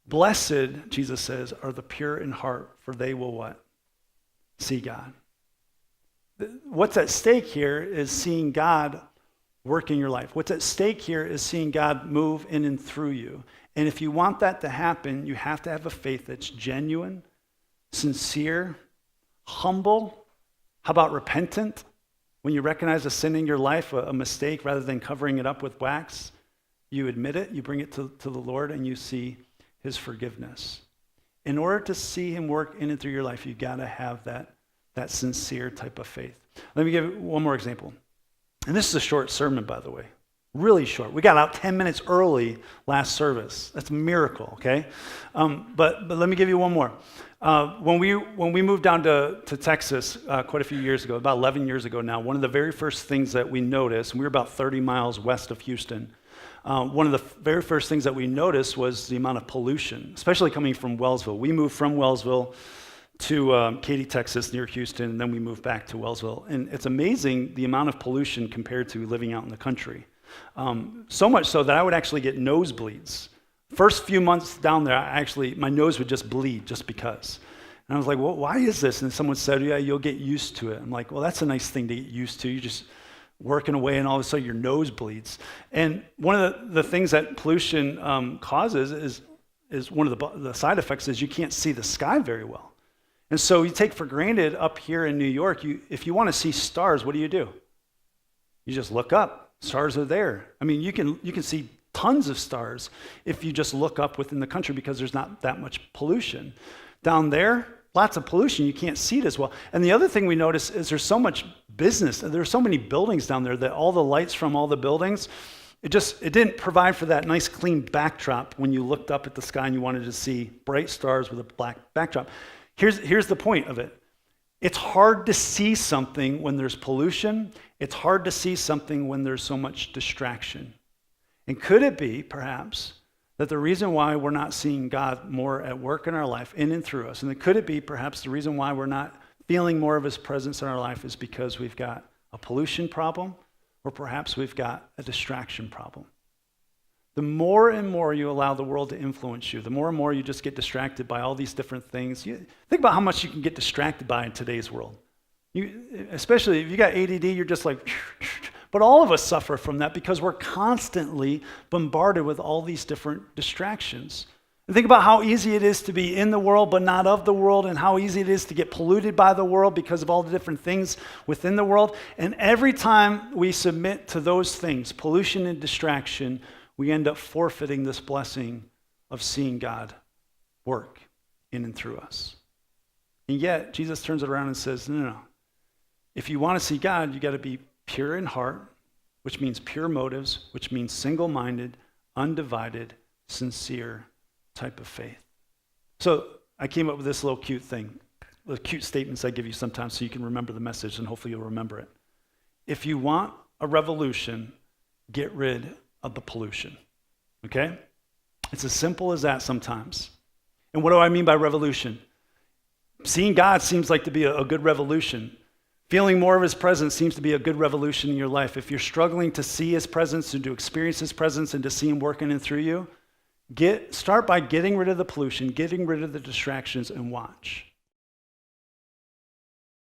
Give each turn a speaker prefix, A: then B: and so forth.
A: Blessed, Jesus says, are the pure in heart, for they will what? See God. What's at stake here is seeing God work in your life. What's at stake here is seeing God move in and through you. And if you want that to happen, you have to have a faith that's genuine, sincere, humble. How about repentant? When you recognize a sin in your life, a mistake, rather than covering it up with wax, you admit it, you bring it to the Lord, and you see his forgiveness. In order to see him work in and through your life, you've got to have that sincere type of faith. Let me give one more example. And this is a short sermon, by the way. Really short. We got out 10 minutes early last service. That's a miracle, okay? But let me give you one more. When we moved down to Texas quite a few years ago, about 11 years ago now, one of the very first things that we noticed, and we were about 30 miles west of Houston, one of the very first things that we noticed was the amount of pollution, especially coming from Wellsville. We moved from Wellsville to Katy, Texas, near Houston, and then we moved back to Wellsville. And it's amazing the amount of pollution compared to living out in the country. So much so that I would actually get nosebleeds. First few months down there, my nose would just bleed just because. And I was like, well, why is this? And someone said, yeah, you'll get used to it. I'm like, well, that's a nice thing to get used to. You're just working away and all of a sudden your nose bleeds. And one of the things that pollution causes is one of the side effects is you can't see the sky very well. And so you take for granted up here in New York, if you want to see stars, what do? You just look up. Stars are there. I mean, you can see tons of stars if you just look up within the country because there's not that much pollution. Down there, lots of pollution. You can't see it as well. And the other thing we notice is there's so much business. There's so many buildings down there that all the lights from all the buildings, it didn't provide for that nice clean backdrop when you looked up at the sky and you wanted to see bright stars with a black backdrop. Here's the point of it. It's hard to see something when there's pollution. It's hard to see something when there's so much distraction. And could it be, perhaps, that the reason why we're not seeing God more at work in our life, in and through us, and could it be, perhaps, the reason why we're not feeling more of his presence in our life is because we've got a pollution problem, or perhaps we've got a distraction problem? The more and more you allow the world to influence you, the more and more you just get distracted by all these different things. Think about how much you can get distracted by in today's world. Especially if you got ADD, you're just like, but all of us suffer from that because we're constantly bombarded with all these different distractions. And think about how easy it is to be in the world but not of the world, and how easy it is to get polluted by the world because of all the different things within the world. And every time we submit to those things, pollution and distraction, we end up forfeiting this blessing of seeing God work in and through us. And yet, Jesus turns it around and says, no. If you want to see God, you got to be pure in heart, which means pure motives, which means single-minded, undivided, sincere type of faith. So I came up with this little cute thing, the cute statements I give you sometimes so you can remember the message, and hopefully you'll remember it. If you want a revolution, get rid of the pollution, okay? It's as simple as that sometimes. And what do I mean by revolution? Seeing God seems like to be a good revolution. Feeling more of his presence seems to be a good revolution in your life. If you're struggling to see his presence and to experience his presence and to see him working in through you, start by getting rid of the pollution, getting rid of the distractions, and watch.